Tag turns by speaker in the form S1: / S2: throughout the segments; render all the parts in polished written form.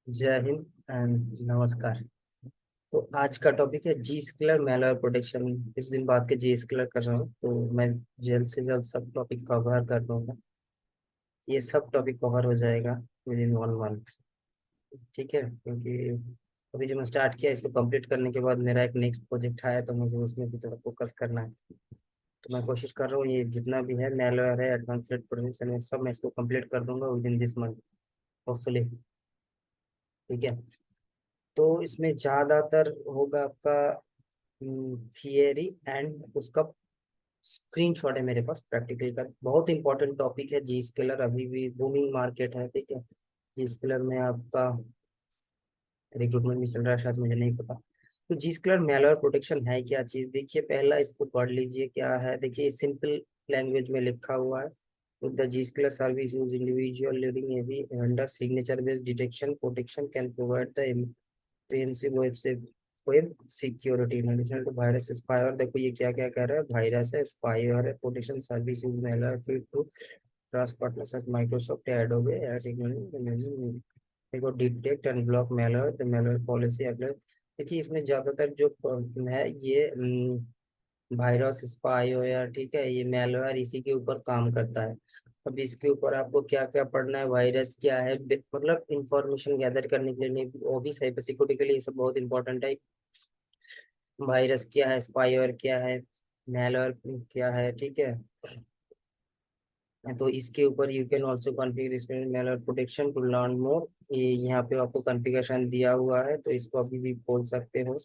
S1: जय हिंद एंड नमस्कार। तो आज का टॉपिक है जी स्केलर मेलवेयर प्रोटेक्शन। कुछ दिन बाद के जी स्केलर कर रहा हूँ, तो मैं जल्द से जल्द सब टॉपिक कवर कर लूंगा। ये सब टॉपिक कवर हो जाएगा विद इन 1 मंथ। ठीक है, क्योंकि अभी जो मैं स्टार्ट किया इसको कंप्लीट करने के बाद मेरा एक नेक्स्ट प्रोजेक्ट आया, तो मुझे उसमें भी थोड़ा फोकस करना है। तो मैं कोशिश कर रहा हूँ ये जितना भी है मेलवेयर है, एडवांस थ्रेट प्रोटेक्शन है, सब मैं इसको कंप्लीट कर दूंगा with in this month, hopefully. ठीक है, तो इसमें ज्यादातर होगा आपका थियरी एंड उसका स्क्रीनशॉट है मेरे पास प्रैक्टिकल का। बहुत इंपॉर्टेंट टॉपिक है जी स्केलर, अभी भी बूमिंग मार्केट है। ठीक है, जी स्केलर में आपका रिक्रूटमेंट भी चल रहा है, शायद मुझे नहीं पता। तो जी स्केलर मेलवेयर प्रोटेक्शन है क्या चीज, देखिए पहला इसको पढ़ लीजिए क्या है। देखिए सिंपल लैंग्वेज में लिखा हुआ है, the Zscaler service use individual leading AV under signature based detection protection can provide the comprehensive web security in addition to virus spyware. देखो ये क्या क्या कह रहा है, वायरस है, स्पाईवेयर है, protection service use malware to trust partner such Microsoft Adobe air technology. देखो detect and block malware, the malware policy apply. देखिए इसमें ज्यादातर जो है ये वायरस स्पाईवेयर, ठीक है, ये मेलवेयर इसी के ऊपर काम करता है। अब इसके ऊपर आपको क्या क्या पढ़ना है, वायरस क्या है, मतलब इंफॉर्मेशन गैदर करने के लिए नहीं, वो भी साइबर सिक्योरिटी के लिए ये सब बहुत इंपॉर्टेंट है। वायरस क्या है, स्पाईवेयर क्या है, मेलवेयर क्या है, ठीक है। तो इसके ऊपर you can also configure malware protection to learn more. ये यहाँ पे आपको कॉन्फ़िगरेशन दिया हुआ है, तो इसको अभी भी बोल सकते हो।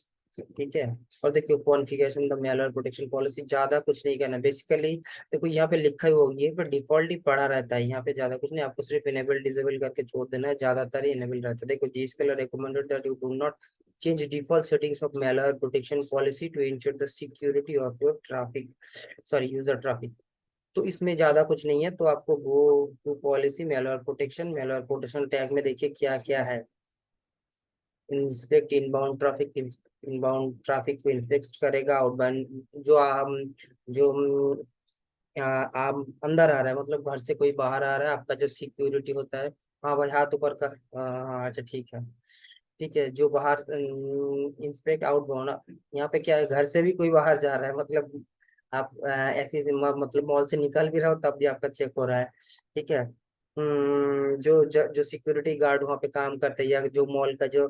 S1: ठीक है, और देखियो configuration the malware protection policy, ज्यादा कुछ नहीं करना बेसिकली। देखो यहाँ पे लिखा ही होगी ये, पर डिफॉल्ट ही पड़ा रहता है, यहाँ पे ज्यादा कुछ नहीं, आपको सिर्फ इनेबल डिसेबल करके छोड़ देना है, ज्यादातर ही इनेबल रहता है। देखो Zscaler recommended that you do not change default settings of malware protection policy to ensure the security of your traffic, sorry user traffic। तो इसमें ज्यादा कुछ नहीं है, तो आपको go to policy malware protection tag में देखिए क्या क्या है। इंस्पेक्ट इनबाउंड ट्रैफिक को इंस्पेक्ट करेगा। आउटबाउंड जो जो आप अंदर आ रहा है, मतलब घर से कोई बाहर आ रहा है, आपका जो सिक्योरिटी होता है। हाँ भाई, हाथ ऊपर कर। हाँ अच्छा ठीक है। ठीक है, जो बाहर इंस्पेक्ट आउटबाउंड, यहाँ पे क्या है, घर से भी कोई बाहर जा रहा है, मतलब आप मतलब मॉल से निकल भी रहे हो तब भी आपका चेक हो रहा है। ठीक है, जो सिक्योरिटी गार्ड वहाँ पे काम करते हैं, या जो मॉल का जो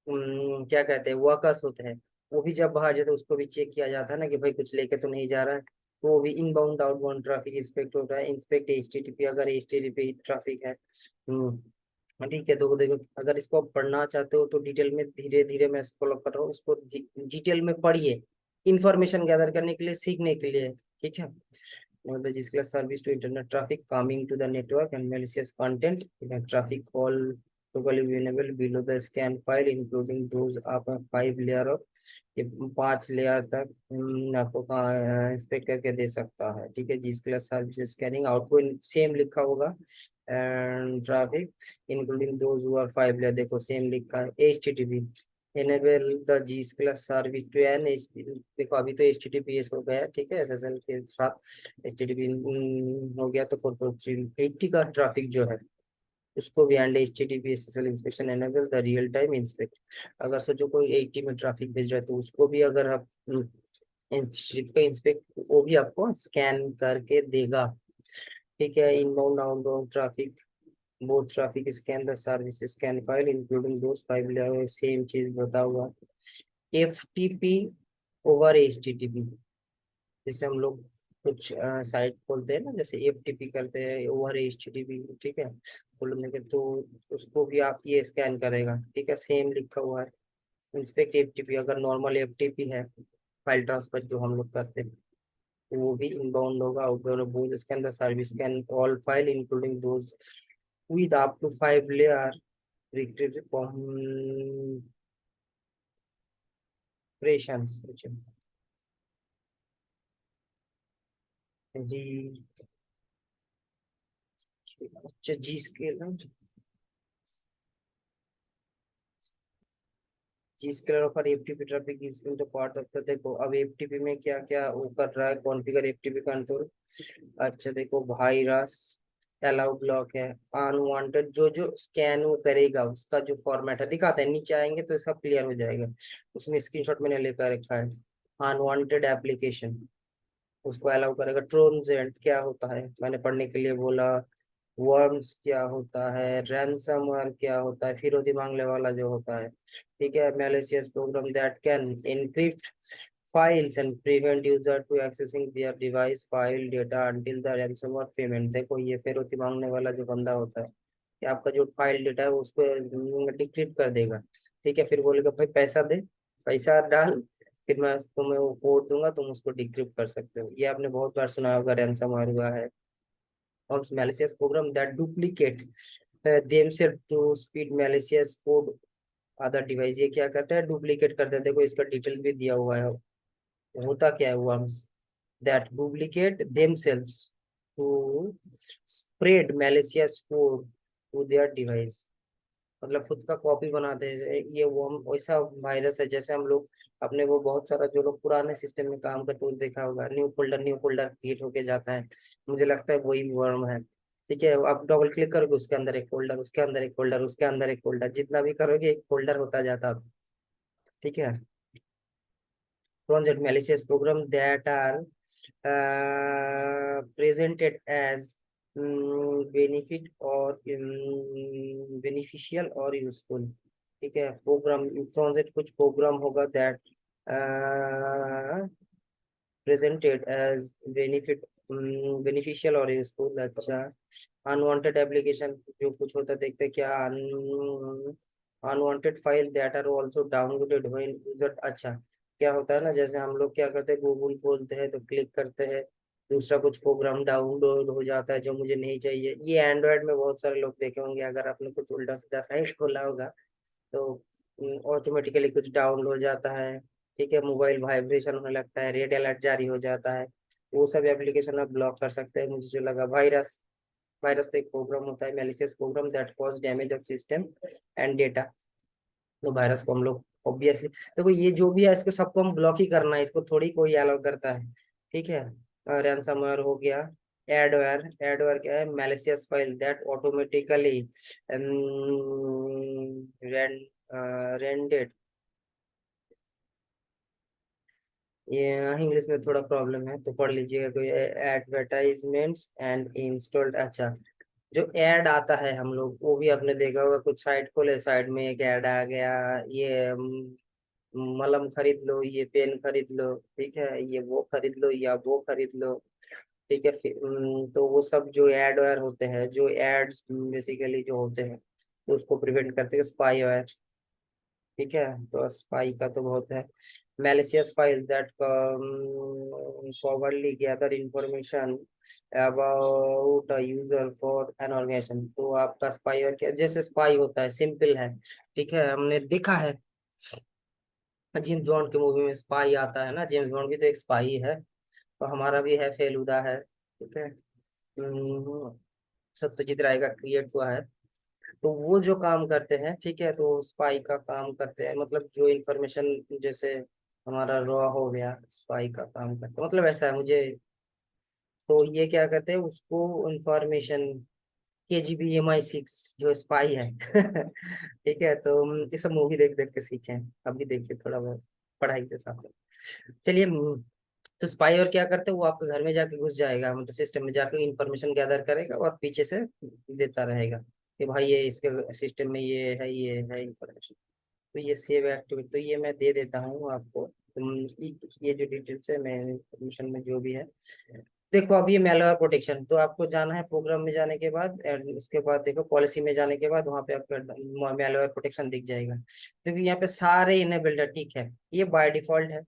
S1: क्या कहते हैं वर्कर्स होते हैं, वो भी जब बाहर जाते हैं उसको भी चेक किया जाता है ना, कि भाई कुछ लेके तो नहीं जा रहा है। तो वो भी इनबाउंड आउटबाउंड ट्रैफिक इंस्पेक्ट होता है। इंस्पेक्ट एचटीटीपी, अगर एचटीटीपी ट्रैफिक है। हाँ, ठीक है, तो देखो अगर इसको आप पढ़ना चाहते हो तो डिटेल में धीरे धीरे मैं फॉलो कर रहा हूँ, उसको डिटेल में पढ़िए, इंफॉर्मेशन गैदर करने के लिए, सीखने के लिए। ठीक है, मतलब जिसके service to internet traffic coming to the network and malicious content in a traffic all locally available below the scan file including those up a 5 layer of, ये 5 लेयर तक आपको इंस्पेक्ट करके दे सकता है। ठीक है, जिसके सर्विस स्कैनिंग आउटगोइंग सेम लिखा होगा, and traffic including those who are 5 layer, देखो सेम लिखा है। HTTP enable the G class service to an देखो अभी तो HTTPS हो गया है, ठीक है, SSL के साथ HTTP हो गया, तो 44380 का ट्रैफिक जो है उसको भी and HTTP SSL inspection enable the real time inspect. अगर सोचो कोई 80 में ट्रैफिक भेज रहा है, तो उसको भी अगर आप इंस्पेक्ट, वो भी आपको स्कैन करके देगा। ठीक है, inbound outbound traffic both traffic scan the service scan file including those 5 layer, same चीज बता हुआ। एफटीपी ओवर एचटीटीपी, जैसे हम लोग कुछ साइट खोलते हैं ना, जैसे एफटीपी करते हैं ओवर एचटीटीपी, ठीक है, खोलने के तो उसको भी आप ये स्कैन करेगा। ठीक है, सेम लिखा हुआ है। इंस्पेक्ट एफटीपी, अगर नॉर्मल एफटीपी है, फाइल ट्रांसफर जो हम लोग करते हैं, तो वो भी इनबाउंड होगा, आउटबाउंड बोथ इसके अंदर service can all file including those with up to 5 layer restricted compressions। जी अच्छा, Z scale, Zscaler of FTP traffic is in the part of, देखो अब एफटीपी में क्या क्या वो कर रहा है, कॉन्फ़िगर एफटीपी कंट्रोल। अच्छा देखो वायरस, अलाउ ब्लॉक है। अनवांटेड जो जो स्कैन वो करेगा उसका जो फॉर्मेट है दिखाता है, नीचे आएंगे तो सब क्लियर हो जाएगा। उसमें स्क्रीनशॉट मैंने लेकर रखा है। अनवांटेड एप्लीकेशन उसको अलाउ करेगा। ट्रोजन क्या होता है मैंने पढ़ने के लिए बोला। वर्म्स क्या होता है, रैंसमवेयर क्या होता है, फिरौती मांगने वाला जो होता है। ठीक है, malicious program that can encrypt files and prevent user to accessing their device file data until the ransomware payment। देखो ये फिरौती मांगने वाला जो बंदा होता है कि आपका जो फाइल डेटा है उसको डिक्रिप्ट कर देगा। ठीक है, फिर बोलेगा भाई पैसा दे, पैसा डाल, फिर मैं तुम्हें वो कोड दूंगा, तुम उसको डिक्रिप्ट कर सकते हो। ये आपने बहुत बार सुना होगा, रैंसमवेयर हुआ है। और malicious program that duplicate themselves to speed malicious code other device। ये क्या करता है, डुप्लीकेट करते हैं। देखो इसका डिटेल भी दिया हुआ है। होता क्या है, worms that duplicate themselves to spread malicious code to their device। मतलब खुद का कॉपी बनाते हैं। ये वो वैसा वायरस है जैसे हम लोग अपने वो बहुत सारा जो लोग पुराने सिस्टम में काम करते हैं देखा होगा, न्यू फोल्डर क्रिएट होके जाता है। मुझे लगता है वही वर्म है। ठीक है, आप डबल क्लिक करोगे उसके अंदर एक फोल्डर, उसके अंदर एक फोल्डर, उसके अंदर एक फोल्डर, जितना भी करोगे एक फोल्डर होता जाता। ठीक है, project malicious program that are presented as benefit or beneficial or useful। ठीक है, प्रोग्राम प्रोजेक्ट कुछ प्रोग्राम होगा that presented as benefit beneficial और यूजफुल। अच्छा, अनवांटेड एप्लीकेशन जो कुछ होता है, देखते हैं क्या। Unwanted file that are also downloaded when user. अच्छा, क्या होता है ना, जैसे हम लोग क्या करते हैं, गूगल खोलते हैं तो क्लिक करते हैं, दूसरा कुछ प्रोग्राम डाउनलोड हो जाता है जो मुझे नहीं चाहिए। ये एंड्रॉयड में बहुत सारे लोग देखे होंगे, अगर आपने कुछ उल्टा सीधा साइट खोला होगा तो ऑटोमेटिकली कुछ डाउनलोड हो जाता है। ठीक है, मोबाइल वाइब्रेशन होने लगता है, रेड अलर्ट जारी हो जाता है। वो सब एप्लीकेशन आप ब्लॉक कर सकते हैं। मुझे जो लगा वायरस, वायरस तो एक प्रोग्राम होता है malicious program that cause damage of system and data. तो वायरस को हम लोग ऑब्वियसली, देखो ये जो भी है इसको सबको हम ब्लॉक ही करना है, इसको थोड़ी कोई अलाउ करता है। ठीक है, रैंसमवेयर हो गया। एडवेयर, एडवेयर क्या है, malicious file that automatically rendered. ये इंग्लिश में थोड़ा प्रॉब्लम है तो पढ़ लीजिएगा कोई। Advertisements and installed. अच्छा, जो एड आता है हम लोग वो भी आपने देखा होगा, कुछ साइट खोले, साइड में एक ऐड आ गया, ये मलहम खरीद लो, ये पेन खरीद लो, ठीक है, ये वो खरीद लो या वो खरीद लो। ठीक है, फिर तो वो सब जो एड वायर होते हैं, जो एड्स बेसिकली जो होते हैं तो उसको प्रिवेंट करते हैं स्पाई वायर। ठीक है, तो स्पाई का तो बहुत है। malicious files that forwardly gather information about a user for an organization। तो आपका स्पाई और क्या, जैसे स्पाई होता है, सिंपल है। ठीक है, हमने देखा है जेम्स बॉन्ड की मूवी में स्पाई आता है ना, जेम्स बॉन्ड भी तो एक स्पाई है। तो हमारा भी है फेलुदा है। ठीक है, सत्यजीत राय का क्रिएट हुआ है। तो वो जो काम करते हैं, ठीक है, तो स्पाई का काम करते हैं, मतलब जो इंफॉर्मेशन जैसे हमारा रॉ हो गया, स्पाई का काम करते हैं, मतलब ऐसा है मुझे। तो ये क्या करते हैं उसको इंफॉर्मेशन, KGB MI6 जो स्पाई है ठीक है, तो ये सब मूवी देख देख के सीखे हैं, अभी देखिए थोड़ा बहुत पढ़ाई के साथ साथ। चलिए तो स्पाई और क्या करते हैं, वो आपके घर में जाके घुस जाएगा, मतलब सिस्टम में जाके इंफॉर्मेशन गैदर करेगा और पीछे से देता रहेगा कि भाई ये इसके सिस्टम में ये है इंफॉर्मेशन। तो ये सेव एक्टिविटी तो ये मैं दे देता हूँ आपको। ये जो डिटेल्स है मैं इंफॉर्मेशन में जो भी है। देखो अब ये मेलवेयर प्रोटेक्शन, तो आपको जाना है प्रोग्राम में जाने के बाद, उसके बाद देखो पॉलिसी में जाने के बाद वहाँ पे आपका मेलवेयर प्रोटेक्शन दिख जाएगा। देखो यहाँ पे सारे इनेबल्ड है। ठीक है, ये बाय डिफॉल्ट है।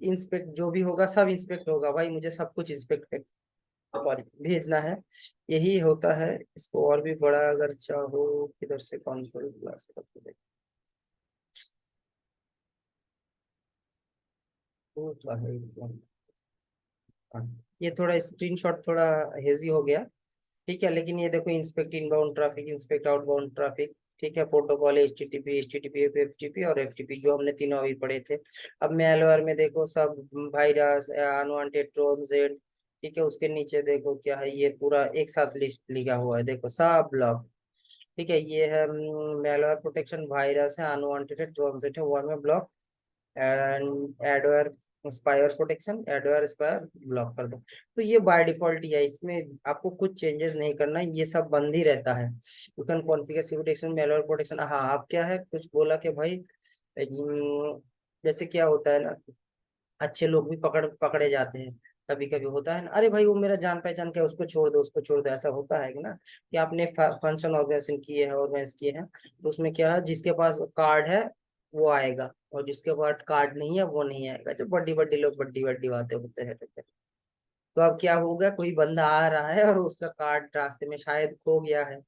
S1: इंस्पेक्ट जो भी होगा सब इंस्पेक्ट होगा, भाई मुझे सब कुछ इंस्पेक्ट और भेजना है, यही होता है। इसको और भी बड़ा अगर चाहो किधर से कंट्रोल क्लास करके देखो तो है। हाँ, ये थोड़ा स्क्रीनशॉट थोड़ा हेजी हो गया। ठीक है, लेकिन ये देखो inspect inbound traffic, inspect outbound traffic. ठीक है, प्रोटोकॉल HTTP FTP और FTP जो हमने तीनों अभी पढ़े थे। अब मेलवेयर में देखो सब वायरस, अनवांटेड ट्रोजन, ठीक है, उसके नीचे देखो क्या है, ये पूरा एक साथ लिस्ट लिखा हुआ है, देखो सब ब्लॉक। ठीक है, ये है मेलवेयर प्रोटेक्शन, वायरस है, अनवांटेड ट्रांजिट है, वन में block, and adware spire protection, adware spire block कर दो। तो ये बाय डिफॉल्ट ही है, इसमें आपको कुछ चेंजेस नहीं करना है, ये सब बंद ही रहता है। You can configure protection, malware protection. हाँ, आप क्या है कुछ बोला कि भाई जैसे क्या होता है ना, अच्छे लोग भी पकड़े जाते हैं। कभी कभी होता है ना, अरे भाई वो मेरा जान पहचान का है, उसको छोड़ दो, उसको छोड़ दो, ऐसा होता है कि ना, कि आपने फंक्शन ऑर्गेनाइजेशन किए हैं, ऑर्गेनाइज किए हैं, तो उसमें क्या है, जिसके पास कार्ड है वो आएगा, और जिसके पास कार्ड नहीं है वो नहीं आएगा। जो बड्डी बड्डी लोग बड्डी बड्डी बातें होते हैं, ठीक है। तो अब क्या होगा, कोई बंदा आ रहा है और उसका कार्ड रास्ते में शायद खो गया है,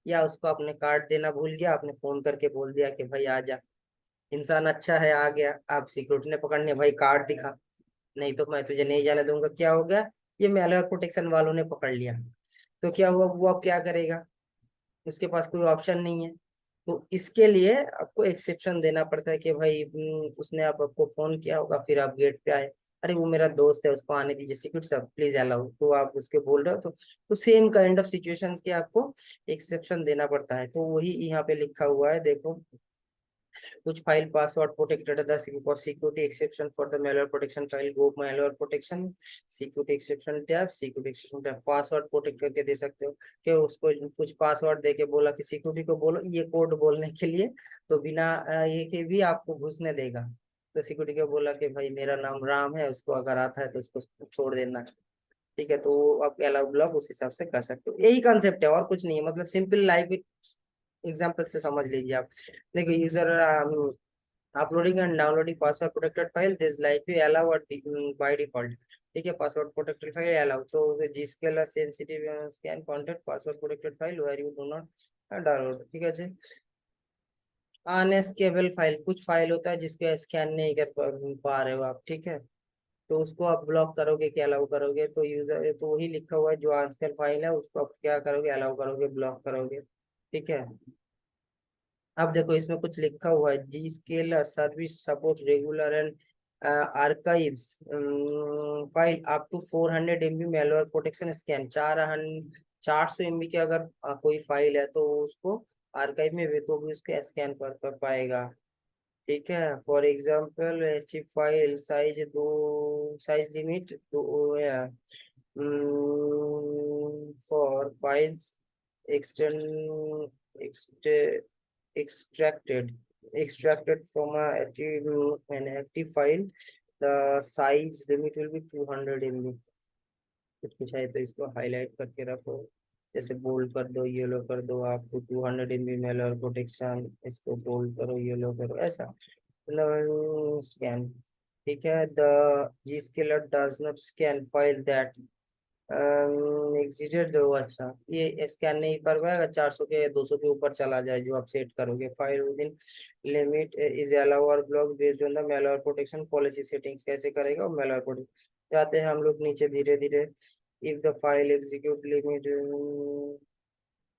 S1: या उसको अपने कार्ड देना भूल गया, आपने फोन करके बोल दिया कि भाई आ जा। इंसान अच्छा है, आ गया, आप सिक्योरिटी ने पकड़ने, भाई कार्ड दिखा, नहीं तो मैं तुझे नहीं जाने दूंगा। क्या हो गया, ये मेलवेयर प्रोटेक्शन वालों ने पकड़ लिया। तो क्या हुआ, वो अब क्या करेगा, उसके पास कोई ऑप्शन नहीं है। तो इसके लिए आपको एक्सेप्शन देना पड़ता है कि भाई उसने आपको फोन किया होगा, फिर आप गेट पे आए, अरे वो मेरा दोस्त है, उसको आने दीजिए, सिक्योरिटी साहब प्लीज अलाउ, तो आप उसके बोल रहे हो, तो सेम काइंड ऑफ सिचुएशंस के आपको एक्सेप्शन देना पड़ता है। तो वही यहाँ पे लिखा हुआ है, देखो, which file password protected the security exception for the malware protection file, go malware protection security exception tab, security exception tab, password protect करके दे सकते हो। कि उसको कुछ पासवर्ड दे के बोला कि सिक्योरिटी को बोलो ये कोड बोलने के लिए, तो बिना ये के भी आपको घुसने देगा। तो सिक्योरिटी को बोला कि भाई मेरा नाम राम है, उसको अगर आता है तो उसको छोड़ देना। ठीक है, तो आप अलाउ ब्लॉक उस हिसाब से कर सकते हो। यही कंसेप्ट है, और कुछ नहीं है, मतलब सिंपल लाइफ एग्जाम्पल से समझ लीजिए आप। देखो, user uploading and downloading password protected file, this likely allow or by default। ठीक है, पासवर्ड प्रोटेक्टेड फाइल अलाउ, तो जिसके लिए sensitive scan content password protected file where you do not download. ठीक है जी। अनस्केबल फाइल, कुछ फाइल होता है जिसके स्कैन नहीं कर पा रहे हो आप, ठीक है, तो उसको आप ब्लॉक करोगे क्या अलाउ करोगे, तो यूजर तो वही लिखा हुआ है, जो अनस्केल फाइल है उसको आप क्या करोगे, अलाउ करोगे, ब्लॉक करोगे। ठीक है, अब देखो इसमें कुछ लिखा हुआ है, Z scale service support regular and archives file up to 400 MB malware protection scan. 400 MB के अगर कोई फाइल है तो उसको आर्काइव में भी तो भी उसको स्कैन कर पाएगा। ठीक है, फॉर एग्जांपल ऐसी फाइल साइज दो, साइज लिमिट दो, for files extend extracted extracted from an active file, the size limit will be 200 MB। कुछ है तो इसको हाईलाइट करके रखो, जैसे बोल्ड कर दो, येलो कर दो, आपको 200 MB मेल और प्रोटेक्शन, इसको बोल्ड करो, येलो करो, ऐसा मतलब स्कैन। ठीक है, the Zscaler does not scan file that exceeded दो। अच्छा, ये स्कैन नहीं कर पाएगा 400 के 200 के ऊपर चला जाए जो आप सेट करोगे। File within limit is allow और block based on the malware protection policy settings. कैसे करेगा वो मेलवेयर प्रोटेक्शन, जाते हैं हम लोग नीचे धीरे धीरे। If the file execute limit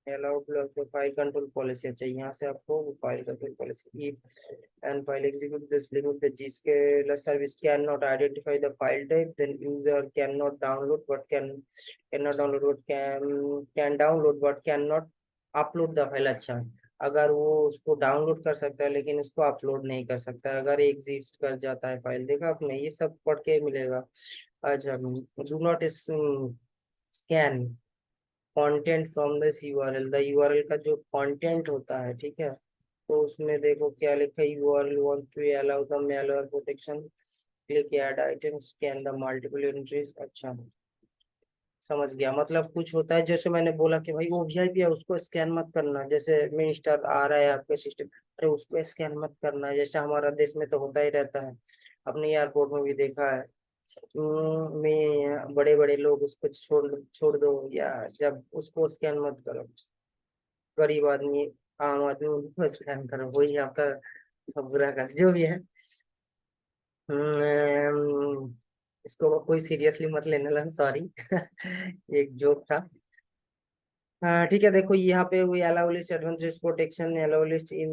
S1: allow block the file control policy. अच्छा, यहाँ से आपको file control policy, if and file execute this limit, the Gscaler service cannot identify the file type, then user cannot download but cannot download what can download but cannot upload the file। अच्छा, अगर वो उसको download कर सकता है लेकिन उसको upload नहीं कर सकता है, अगर एग्जिस्ट कर जाता है फाइल, देखा आपने, ये सब पढ़ के मिलेगा। अच्छा, do not scan content from this URL, the URL का जो कंटेंट होता है, ठीक है, तो उसमें देखो क्या लिखा है, URL wants to allow the malware protection, click add item scan the multiple entries. अच्छा, समझ गया, मतलब कुछ होता है जैसे मैंने बोला कि भाई वो वीआईपी है उसको स्कैन मत करना, जैसे मिनिस्टर आ रहा है आपके सिस्टम, अरे उसको स्कैन मत करना, जैसे हमारा देश में तो होता ही रहता है, अपने एयरपोर्ट में भी देखा है। में बड़े बड़े लोग उसको छोड़ छोड़ दो, या जब उसको स्कैन मत करो, गरीब आदमी, आम आदमी उनको स्कैन करो, वही आपका बुरा कर जो भी है। इसको कोई सीरियसली मत लेने लगा, सॉरी एक जोक था। हाँ ठीक है, देखो यहाँ पे वो allow list advance protection allow list in,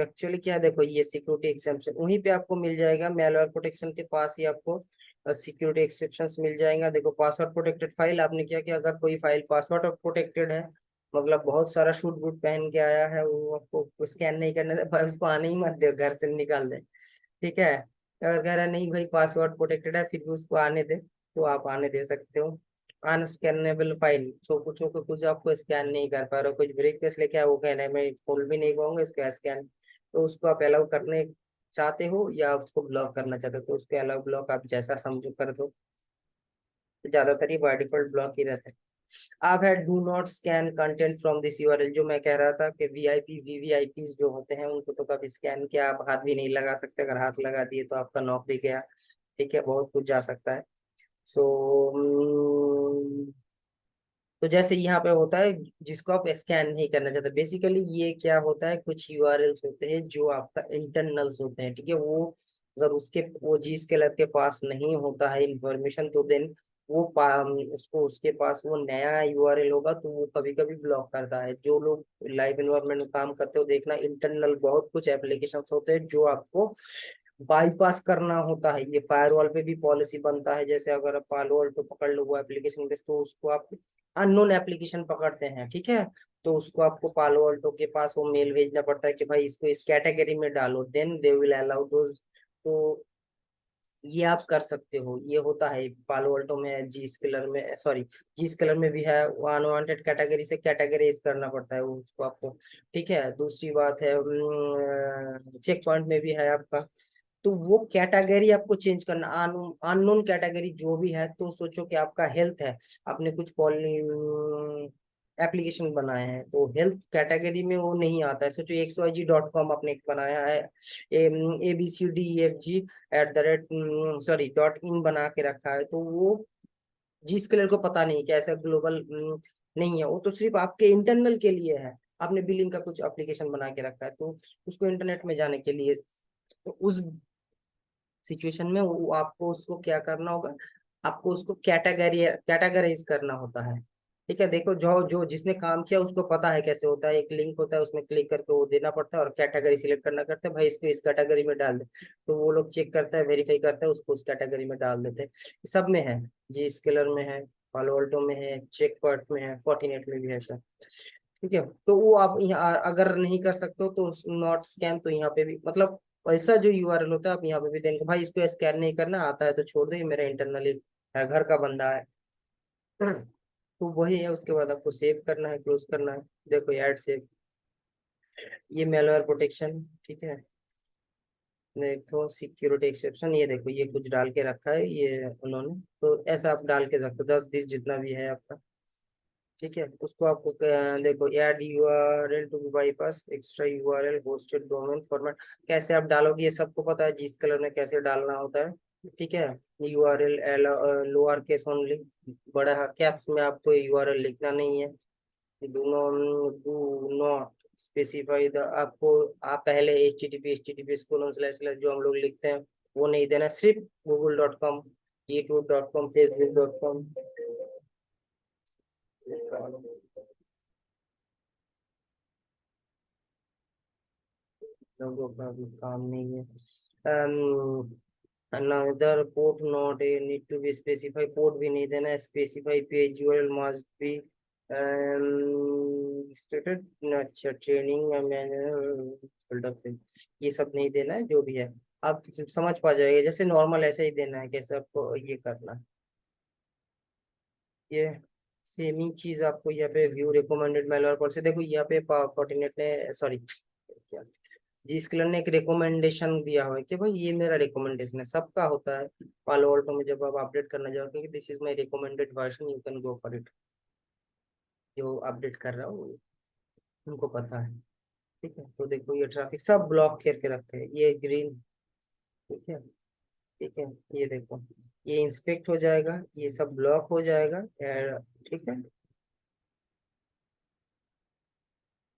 S1: actually क्या है, देखो ये सिक्योरिटी एग्जाम्पशन वहीं पे आपको मिल जाएगा, मेलवेयर प्रोटेक्शन के पास ही आपको सिक्योरिटी एक्सेप्शंस मिल जाएगा। देखो पासवर्ड प्रोटेक्टेड फाइल, आपने क्या किया, अगर कोई फाइल पासवर्ड प्रोटेक्टेड है, मतलब बहुत सारा शूट बूट पहन के आया है, वो आपको स्कैन नहीं करने दे भाई, उसको आने ही मत दे, घर से निकाल दे। ठीक है, अगर कह रहा है नहीं भाई पासवर्ड प्रोटेक्टेड है, फिर भी उसको आने दे, तो आप आने दे सकते हो। अनस्कैनेबल फाइल, सो कुछ को कुछ आपको स्कैन नहीं कर पा रहे हो, कुछ ब्रेक केस लेके आए, वो कह रहे हैं मैं खोल भी नहीं पाऊंगा इसका स्कैन, तो उसको आप अलाउ करने चाहते हो या उसको ब्लॉक करना चाहते हो, तो उसको अलाउ ब्लॉक आप जैसा समझो कर दो। तो ज्यादातर ये बाय डिफॉल्ट ब्लॉक ही रहता है। आप है do not scan content from this URL, जो मैं कह रहा था कि वीआईपी वीवीआईपी जो होते हैं उनको तो कभी स्कैन किया आप हाथ भी नहीं लगा सकते, अगर हाथ लगा दिए तो आपका नौकरी गया। ठीक है, बहुत कुछ जा सकता है। सो तो जैसे यहाँ पे होता है, जिसको आप स्कैन नहीं करना चाहते, बेसिकली ये क्या होता है, कुछ यूआरएल्स होते हैं जो आपका इंटरनल्स होते हैं। ठीक है, वो अगर उसके वो जी स्केलर के पास नहीं होता है इंफॉर्मेशन, तो देन वो उसको उसके पास वो नया यूआरएल होगा तो वो कभी कभी ब्लॉक करता है। जो लोग लाइव एनवायरनमेंट में काम करते हो, देखना इंटरनल बहुत कुछ एप्लीकेशंस होते हैं जो आपको बाईपास करना होता है। ये फायरवॉल पे भी पॉलिसी बनता है, जैसे अगर आप पालो अल्टो पकड़ लो वो एप्लीकेशन बेस, तो उसको आप अननोन एप्लीकेशन पकड़ते हैं। ठीक है, तो उसको आपको पालो अल्टो के पास वो मेल भेजना पड़ता है कि भाई इसको इस कैटेगरी में डालो, then they will allow those. तो ये आप कर सकते हो, ये होता है पालो अल्टो में, जी स्केलर में, सॉरी जी स्केलर में भी है, वो अनवांटेड कैटेगरी से कैटेगराइज करना पड़ता है वो उसको आपको। ठीक है, दूसरी बात है चेक पॉइंट में भी है आपका, तो वो कैटेगरी आपको चेंज करना, अननोन कैटेगरी जो भी है, तो सोचो कि आपका हेल्थ है, आपने कुछ एप्लीकेशन बनाए हैं, तो हेल्थ कैटेगरी में वो नहीं आता है। सोचो xyg.com आपने एक बनाया है, ABCDEFG सॉरी .in बना के रखा है, तो वो जिस कलर को पता नहीं कि ऐसा ग्लोबल नहीं है, वो तो सिर्फ आपके इंटरनल के लिए है। आपने बिलिंग का कुछ एप्लीकेशन बना के रखा है, तो उसको इंटरनेट में जाने के लिए, तो उस सिचुएशन में वो आपको उसको क्या करना होगा, आपको उसको कैटेगराइज करना होता है। ठीक है, देखो जो जो जिसने काम किया उसको पता है कैसे होता है, एक लिंक होता है उसमें क्लिक करके वो देना पड़ता है और कैटेगरी सिलेक्ट करना करते हैं, भाई इसको इस कैटेगरी में डाल दे, तो वो लोग चेक करता है, वेरीफाई करता है, उसको उस कैटेगरी में डाल देते हैं। सब में है, जी स्केलर में है, पालो अल्टो में है, चेक पॉइंट में है, फोर्टिनेट में भी है सर। ठीक है, तो वो आप यहाँ अगर नहीं कर सकते हो तो नॉट स्कैन, तो यहाँ पे भी मतलब ऐसा जो यूआरएल होता है आप यहाँ पे भी देंगे, भाई इसको स्कैन नहीं करना आता है तो छोड़ दे, ये मेरा इंटरनली है, घर का बंदा है। तो वही है, उसके बाद आपको सेव करना है, क्लोज करना है। देखो ऐड सेव, ये मेलवेयर प्रोटेक्शन। ठीक है, देखो सिक्योरिटी एक्सेप्शन, ये देखो ये कुछ डाल के रखा है ये उन्होंने, तो ऐसा आप डाल के रखो 10 20 जितना भी है आपका। ठीक है, उसको आपको देखो add URL to bypass extra URL hosted domain format, कैसे आप डालोगे ये सबको पता है, जिस कलर में कैसे डालना होता है। ठीक है, यूआरएल लोअर केस ओनली, बड़ा कैप्स में आपको यूआरएल लिखना नहीं है। डू नॉट स्पेसिफाई द, आपको आप पहले H T T P colon / जो हम लोग लिखते हैं वो नहीं देना, सिर्फ google.com, youtube.com, facebook.com। लोगों का भी काम नहीं है। another port not a need to be specify, port भी नहीं देना है, specify page URL must be stated, अच्छा ट्रेनिंग मैनुअल, ये सब नहीं देना है, जो भी है आप समझ पा जाएगा, जैसे नॉर्मल ऐसे ही देना है, कैसे आपको ये करना है। ये सेम ही चीज आपको यहाँ पे व्यू रिकमेंडेड मेलवेयर पर से, देखो यहाँ पे कोऑर्डिनेट ने, सॉरी क्या, जी स्किलर ने एक रिकमेंडेशन दिया हुआ है कि भाई ये मेरा रिकमेंडेशन है, सबका होता है। पालो ऑल्टो में जब आप अपडेट करना जाओगे कि this is my recommended version, you can go for it, जो अपडेट कर रहा हूँ उनको पता है। ठीक है, तो देखो ये ट्रैफिक सब ब्लॉक करके रखे हैं, ये ग्रीन। ठीक है, ठीक है, ये देखो ये इंस्पेक्ट हो जाएगा, ये सब ब्लॉक हो जाएगा। ठीक है,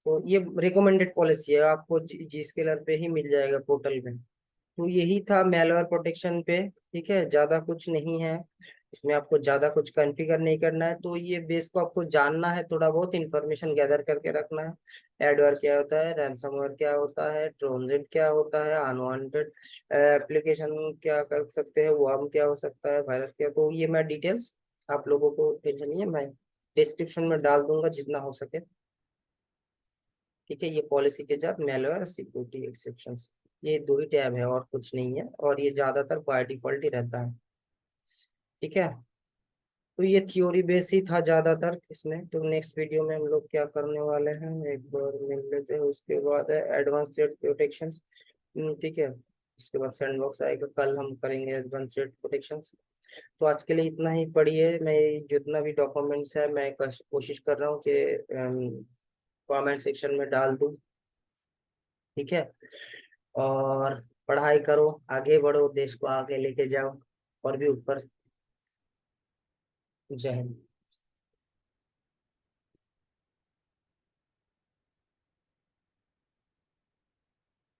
S1: तो ये रिकमेंडेड पॉलिसी है, आपको जी स्केलर पे ही मिल जाएगा पोर्टल में। तो यही था मेलवेयर प्रोटेक्शन पे। ठीक है, ज्यादा कुछ नहीं है इसमें आपको ज्यादा कुछ कॉन्फ़िगर नहीं करना है, तो ये बेस को आपको जानना है, थोड़ा बहुत इंफॉर्मेशन गैदर करके रखना है। एडवेयर क्या होता है, रैंसमवेयर क्या होता है, ट्रोजन क्या होता है, अनवांटेड एप्लीकेशन क्या कर सकते हैं, वर्म क्या हो सकता है, वायरस क्या, तो ये मैं डिटेल्स, आप लोगों को टेंशन नहीं है, मैं डिस्क्रिप्शन में डाल दूंगा जितना हो सके। ठीक है, ये पॉलिसी के साथ मेलवेयर और सिक्योरिटी एक्सेप्शंस, ये दो ही टैब है और कुछ नहीं है, और ये ज्यादातर बाय डिफॉल्ट ही रहता है। ठीक है, तो ये थ्योरी बेस ही था ज्यादातर इसमें। तो नेक्स्ट वीडियो में हम लोग क्या करने वाले हैं, एक बार मिल लेते हैं, उसके बाद है एडवांस थ्रेट प्रोटेक्शन। ठीक है, उसके बाद सैंडबॉक्स आएगा, कल हम करेंगे एडवांस थ्रेट प्रोटेक्शन। तो आज के लिए इतना ही पढ़िए, मैं जितना भी डॉक्यूमेंट्स है मैं कोशिश कर रहा हूँ कि कमेंट सेक्शन में डाल दूँ। ठीक है, और पढ़ाई करो, आगे बढ़ो, देश को आगे लेके जाओ, और भी ऊपर। जय हिंद।